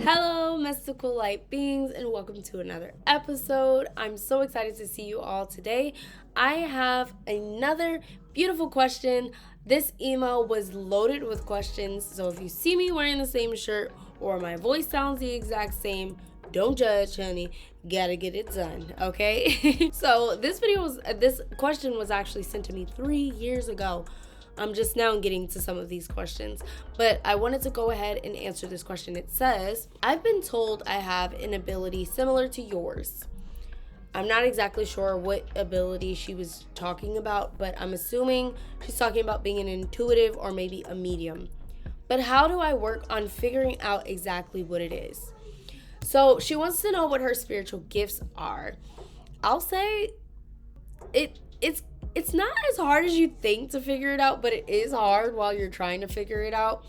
Hello, mystical light beings, and welcome to another episode. I'm so excited to see you all today. I have another beautiful question. This email was loaded with questions, so if you see me wearing the same shirt or my voice sounds the exact same, don't judge, honey. Gotta get it done, okay? So this question was actually sent to me 3 years ago. I'm just now getting to some of these questions, but I wanted to go ahead and answer this question. It says, I've been told I have an ability similar to yours. I'm not exactly sure what ability she was talking about, but I'm assuming she's talking about being an intuitive or maybe a medium. But how do I work on figuring out exactly what it is? So she wants to know what her spiritual gifts are. I'll say it's not as hard as you think to figure it out, but it is hard while you're trying to figure it out.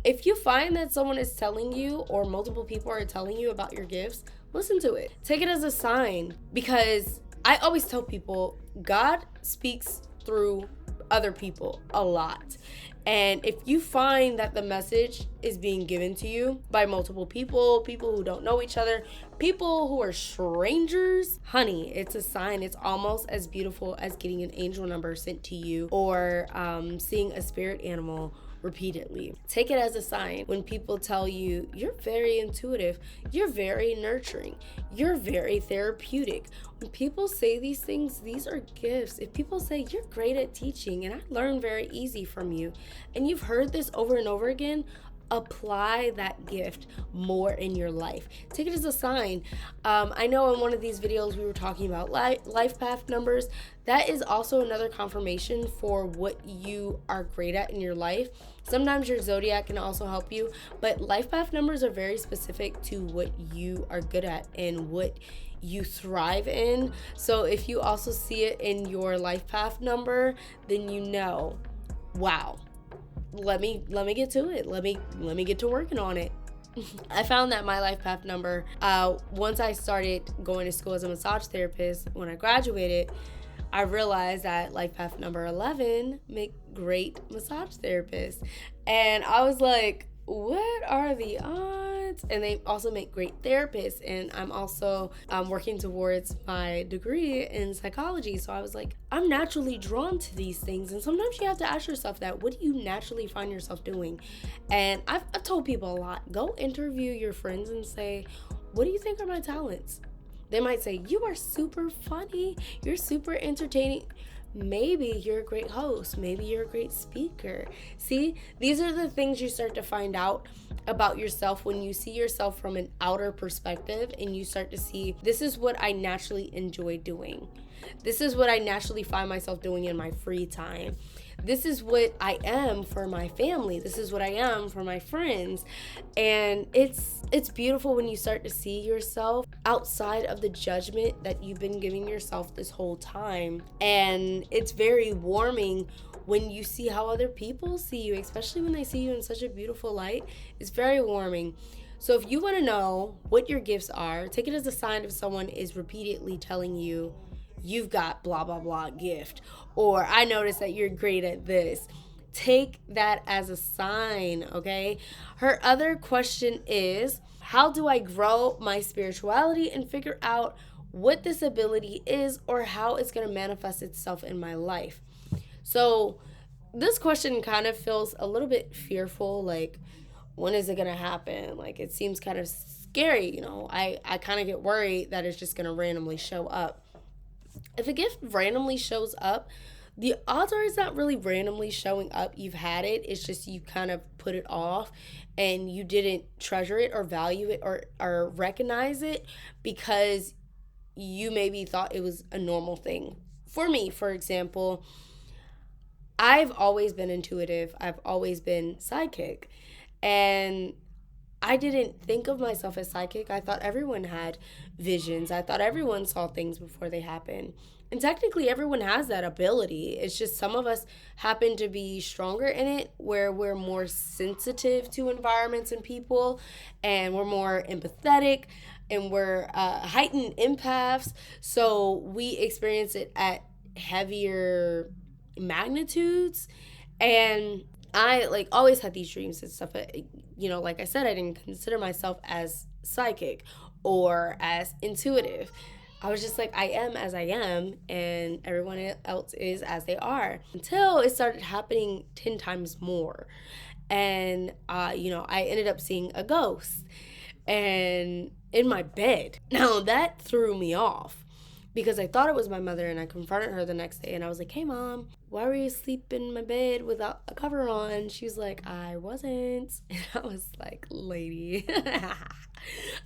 If you find that someone is telling you or multiple people are telling you about your gifts, listen to it. Take it as a sign, because I always tell people God speaks through other people a lot. And if you find that the message is being given to you by multiple people who don't know each other, people who are strangers, honey, it's a sign. It's almost as beautiful as getting an angel number sent to you or seeing a spirit animal repeatedly. Take it as a sign when people tell you you're very intuitive, you're very nurturing, you're very therapeutic. When people say these things, these are gifts. If people say you're great at teaching and I learn very easy from you, and you've heard this over and over again, apply that gift more in your life. Take it as a sign. I know in one of these videos we were talking about life path numbers. That is also another confirmation for what you are great at in your life. Sometimes your zodiac can also help you, but life path numbers are very specific to what you are good at and what you thrive in. So if you also see it in your life path number, then you know, wow, let me get to it. Let me get to working on it. I found that my life path number, once I started going to school as a massage therapist, when I graduated, I realized that life path number 11 make great massage therapists. And I was like, what are the odds? And they also make great therapists. And I'm also working towards my degree in psychology. So I was like, I'm naturally drawn to these things. And sometimes you have to ask yourself that, what do you naturally find yourself doing? And I've told people a lot, go interview your friends and say, what do you think are my talents? They might say, you are super funny, you're super entertaining. Maybe you're a great host. Maybe you're a great speaker. See, these are the things you start to find out about yourself when you see yourself from an outer perspective and you start to see, this is what I naturally enjoy doing. This is what I naturally find myself doing in my free time. This is what I am for my family. This is what I am for my friends. And it's beautiful when you start to see yourself outside of the judgment that you've been giving yourself this whole time. And it's very warming when you see how other people see you, especially when they see you in such a beautiful light. It's very warming. So if you want to know what your gifts are, take it as a sign if someone is repeatedly telling you, you've got blah, blah, blah gift, or I noticed that you're great at this. Take that as a sign, okay? Her other question is, how do I grow my spirituality and figure out what this ability is or how it's going to manifest itself in my life? So this question kind of feels a little bit fearful, like, when is it going to happen? Like, it seems kind of scary, you know? I kind of get worried that it's just going to randomly show up. If a gift randomly shows up, the odds are it's not really randomly showing up. You've had it. It's just you kind of put it off and you didn't treasure it or value it or recognize it because you maybe thought it was a normal thing. For me, for example, I've always been intuitive. I've always been psychic. And I didn't think of myself as psychic. I thought everyone had visions. I thought everyone saw things before they happened. And technically, everyone has that ability. It's just some of us happen to be stronger in it, where we're more sensitive to environments and people, and we're more empathetic, and we're heightened empaths. So we experience it at heavier magnitudes. And I like always had these dreams and stuff, but like I said, I didn't consider myself as psychic or as intuitive. I was just like, I am as I am, and everyone else is as they are. Until it started happening 10 times more. And, I ended up seeing a ghost and in my bed. Now, that threw me off because I thought it was my mother, and I confronted her the next day and I was like, hey, Mom, why were you asleep in my bed without a cover on? She's like, I wasn't. And I was like, lady.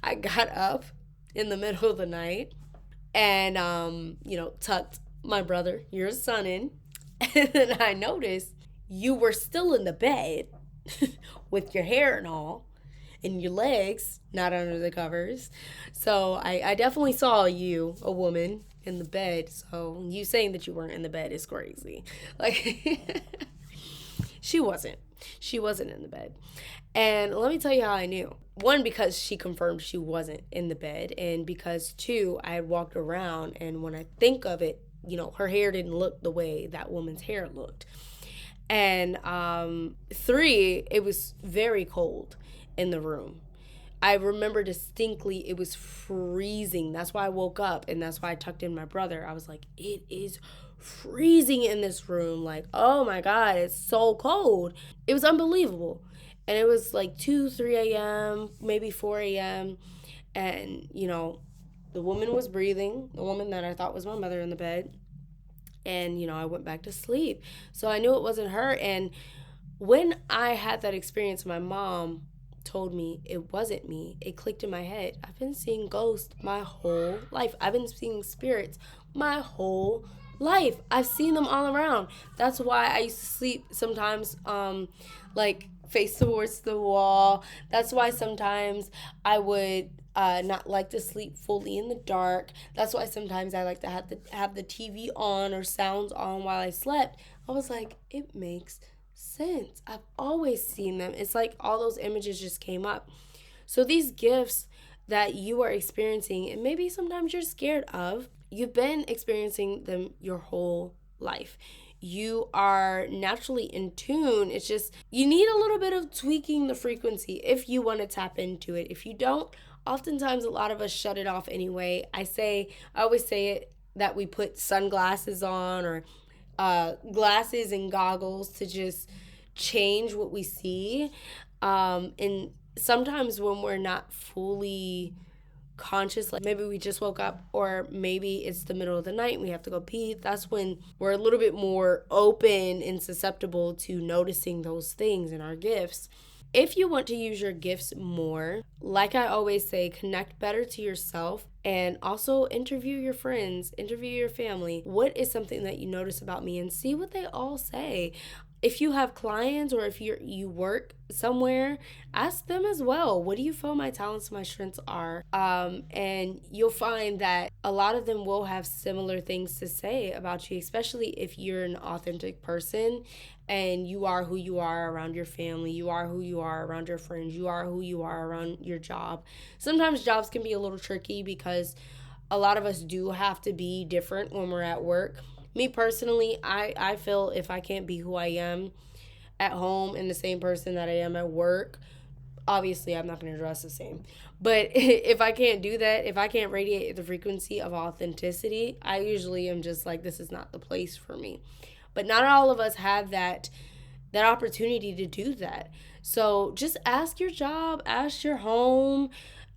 I got up in the middle of the night and tucked my brother, your son, in. And then I noticed you were still in the bed with your hair and all, and your legs not under the covers. So I definitely saw you, a woman, in the bed. So you saying that you weren't in the bed is crazy. Like, she wasn't. She wasn't in the bed. And let me tell you how I knew. One, because she confirmed she wasn't in the bed. And because, two, I had walked around, and when I think of it, her hair didn't look the way that woman's hair looked. And three, it was very cold in the room. I remember distinctly it was freezing. That's why I woke up, and that's why I tucked in my brother. I was like, it is freezing in this room. Like, oh my God, it's so cold. It was unbelievable. And it was like 2, 3 a.m., maybe 4 a.m. And, the woman was breathing, the woman that I thought was my mother in the bed. And, I went back to sleep. So I knew it wasn't her. And when I had that experience, my mom told me it wasn't me. It clicked in my head. I've been seeing ghosts my whole life. I've been seeing spirits my whole life. I've seen them all around. That's why I used to sleep sometimes like face towards the wall. That's why sometimes I would not like to sleep fully in the dark. That's why sometimes I like to have the TV on or sounds on while I slept. I was like, it makes sense. I've always seen them. It's like all those images just came up. So these gifts that you are experiencing, and maybe sometimes you're scared of, you've been experiencing them your whole life. You are naturally in tune. It's just you need a little bit of tweaking the frequency if you want to tap into it. If you don't, oftentimes a lot of us shut it off anyway. I always say it that we put sunglasses on or glasses and goggles to just change what we see. And sometimes when we're not fully conscious, like maybe we just woke up, or maybe it's the middle of the night and we have to go pee, that's when we're a little bit more open and susceptible to noticing those things in our gifts. If you want to use your gifts more, like I always say, connect better to yourself, and also interview your friends, interview your family. What is something that you notice about me, and see what they all say. If you have clients or if you work somewhere, ask them as well. What do you feel my talents, my strengths are? And you'll find that a lot of them will have similar things to say about you, especially if you're an authentic person and you are who you are around your family, you are who you are around your friends, you are who you are around your job. Sometimes jobs can be a little tricky because a lot of us do have to be different when we're at work. Me personally, I feel if I can't be who I am at home and the same person that I am at work, obviously I'm not going to dress the same. But if I can't do that, if I can't radiate the frequency of authenticity, I usually am just like, this is not the place for me. But not all of us have that opportunity to do that. So just ask your job, ask your home,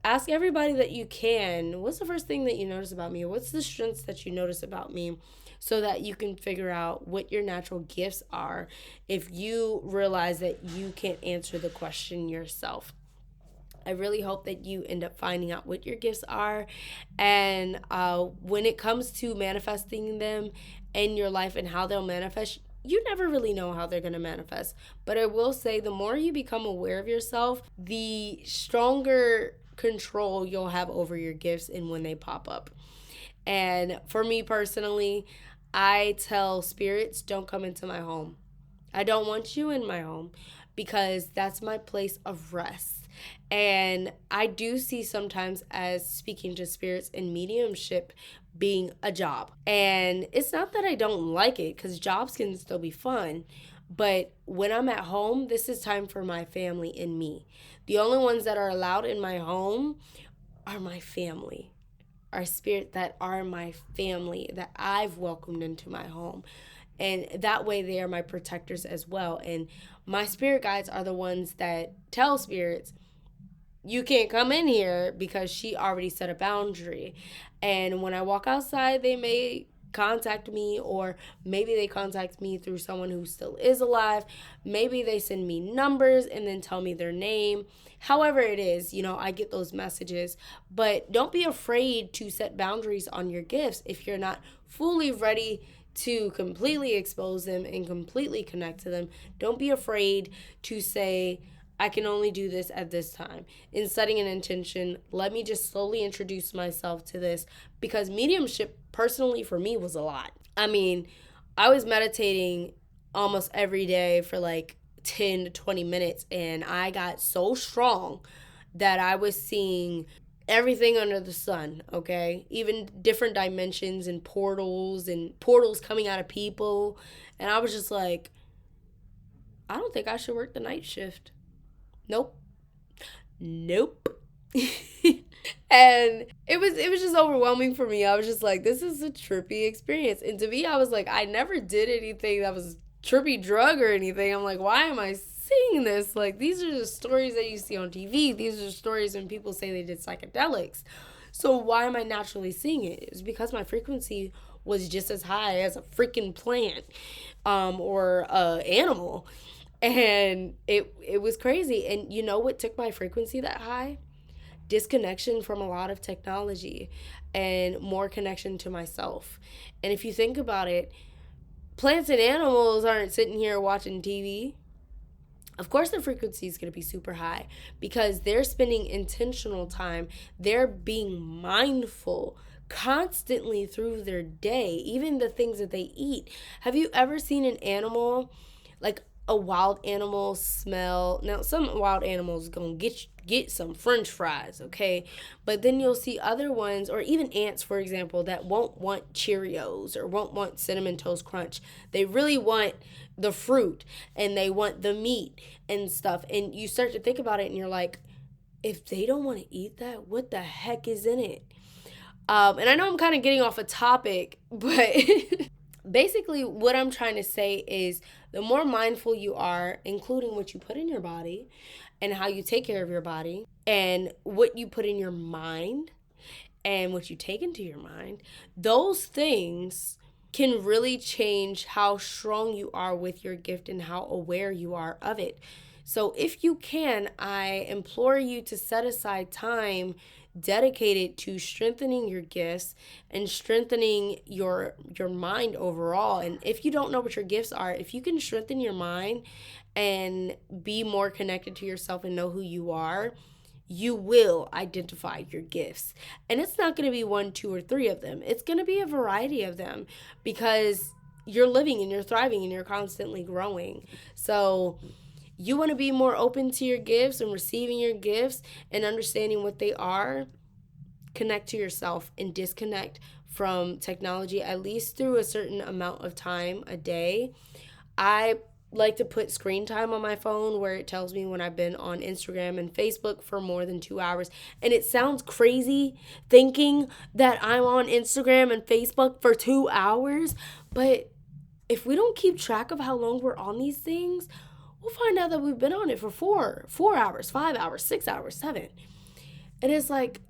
ask everybody that you can, what's the first thing that you notice about me? What's the strengths that you notice about me? So that you can figure out what your natural gifts are if you realize that you can't answer the question yourself. I really hope that you end up finding out what your gifts are. And when it comes to manifesting them in your life and how they'll manifest, you never really know how they're going to manifest. But I will say the more you become aware of yourself, the stronger control you'll have over your gifts and when they pop up. And for me personally, I tell spirits, don't come into my home. I don't want you in my home because that's my place of rest. And I do see sometimes as speaking to spirits and mediumship being a job. And it's not that I don't like it, because jobs can still be fun. But when I'm at home, this is time for my family and me. The only ones that are allowed in my home are my family, our spirit that are my family that I've welcomed into my home. And that way they are my protectors as well. And my spirit guides are the ones that tell spirits, you can't come in here, because she already set a boundary. And when I walk outside, they may contact me, or maybe they contact me through someone who still is alive. Maybe they send me numbers and then tell me their name. However it is, I get those messages. But don't be afraid to set boundaries on your gifts if you're not fully ready to completely expose them and completely connect to them. Don't be afraid to say, I can only do this at this time. In setting an intention, let me just slowly introduce myself to this, because mediumship personally for me was a lot. I mean, I was meditating almost every day for like 10 to 20 minutes, and I got so strong that I was seeing everything under the sun, okay? Even different dimensions and portals coming out of people. And I was just like, I don't think I should work the night shift. Nope. And it was just overwhelming for me. I was just like, this is a trippy experience. And to me, I was like, I never did anything that was trippy drug or anything. I'm like, why am I seeing this? Like, these are just stories that you see on TV. These are stories when people say they did psychedelics. So why am I naturally seeing it? It's because my frequency was just as high as a freaking plant, or a animal. And it was crazy. And you know what took my frequency that high? Disconnection from a lot of technology and more connection to myself. And if you think about it, plants and animals aren't sitting here watching TV. Of course their frequency is going to be super high, because they're spending intentional time. They're being mindful constantly through their day, even the things that they eat. Have you ever seen an animal, like a wild animal, smell? Now some wild animals gonna get some french fries, okay? But then you'll see other ones, or even ants, for example, that won't want Cheerios or won't want Cinnamon Toast Crunch. They really want the fruit, and they want the meat and stuff. And you start to think about it and you're like, if they don't want to eat that, what the heck is in it? And I know I'm kind of getting off a topic, but basically what I'm trying to say is, the more mindful you are, including what you put in your body and how you take care of your body and what you put in your mind and what you take into your mind, those things can really change how strong you are with your gift and how aware you are of it. So if you can, I implore you to set aside time dedicated to strengthening your gifts and strengthening your mind overall. And if you don't know what your gifts are, if you can strengthen your mind and be more connected to yourself and know who you are, you will identify your gifts. And it's not going to be 1, 2, or 3 of them. It's going to be a variety of them, because you're living and you're thriving and you're constantly growing. So you want to be more open to your gifts and receiving your gifts and understanding what they are. Connect to yourself and disconnect from technology, at least through a certain amount of time a day. I like to put screen time on my phone where it tells me when I've been on Instagram and Facebook for more than 2 hours. And it sounds crazy thinking that I'm on Instagram and Facebook for 2 hours, but if we don't keep track of how long we're on these things, we'll find out that we've been on it for 4 hours, 5 hours, 6 hours, 7. And it's like,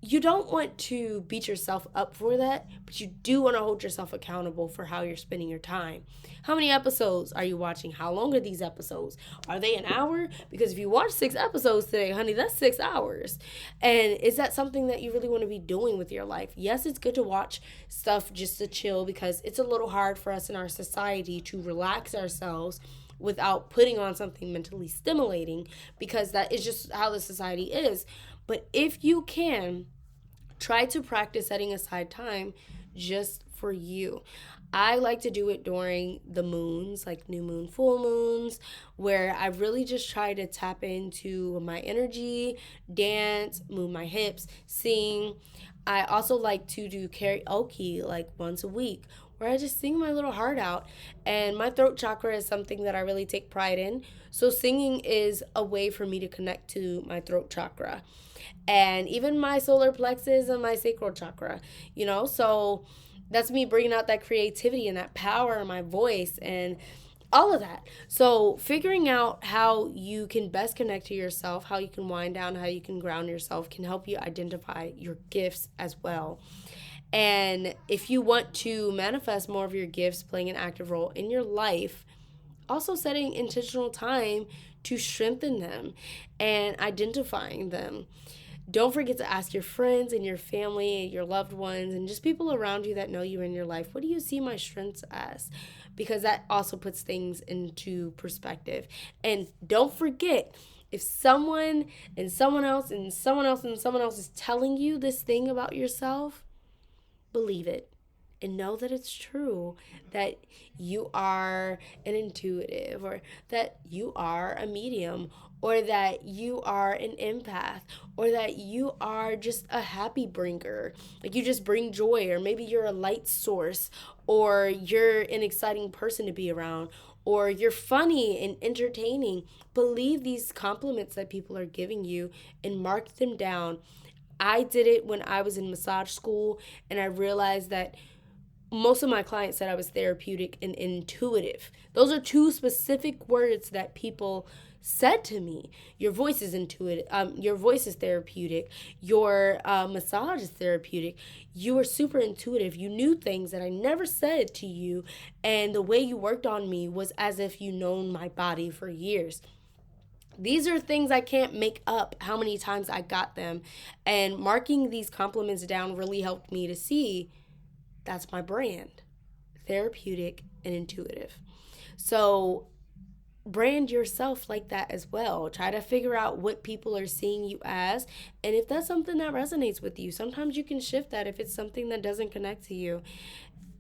you don't want to beat yourself up for that, but you do want to hold yourself accountable for how you're spending your time. How many episodes are you watching? How long are these episodes? Are they an hour? Because if you watch 6 episodes today, honey, that's 6 hours. And is that something that you really want to be doing with your life? Yes, it's good to watch stuff just to chill, because it's a little hard for us in our society to relax ourselves without putting on something mentally stimulating, because that is just how the society is. But if you can, try to practice setting aside time just for you. I like to do it during the moons, like new moon, full moons, where I really just try to tap into my energy, dance, move my hips, sing. I also like to do karaoke like once a week, where I just sing my little heart out. And my throat chakra is something that I really take pride in. So singing is a way for me to connect to my throat chakra. And even my solar plexus and my sacral chakra, so that's me bringing out that creativity and that power in my voice and all of that. So figuring out how you can best connect to yourself, how you can wind down, how you can ground yourself can help you identify your gifts as well. And if you want to manifest more of your gifts playing an active role in your life, also setting intentional time to strengthen them and identifying them. Don't forget to ask your friends and your family, your loved ones, and just people around you that know you in your life, what do you see my strengths as? Because that also puts things into perspective. And don't forget, if someone and someone else and someone else and someone else is telling you this thing about yourself, believe it and know that it's true, that you are an intuitive, or that you are a medium, or that you are an empath, or that you are just a happy bringer. Like you just bring joy, or maybe you're a light source, or you're an exciting person to be around, or you're funny and entertaining. Believe these compliments that people are giving you and mark them down. I did it when I was in massage school, and I realized that most of my clients said I was therapeutic and intuitive. Those are two specific words that people said to me. Your voice is intuitive. Your voice is therapeutic. Your massage is therapeutic. You are super intuitive. You knew things that I never said to you, and the way you worked on me was as if you known my body for years. These are things I can't make up how many times I got them, and marking these compliments down really helped me to see that's my brand, therapeutic and intuitive. So brand yourself like that as well. Try to figure out what people are seeing you as, and if that's something that resonates with you, sometimes you can shift that if it's something that doesn't connect to you.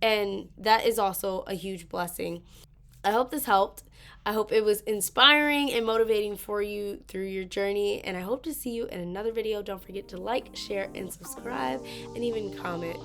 And that is also a huge blessing. I hope this helped. I hope it was inspiring and motivating for you through your journey, and I hope to see you in another video. Don't forget to like, share, and subscribe, and even comment.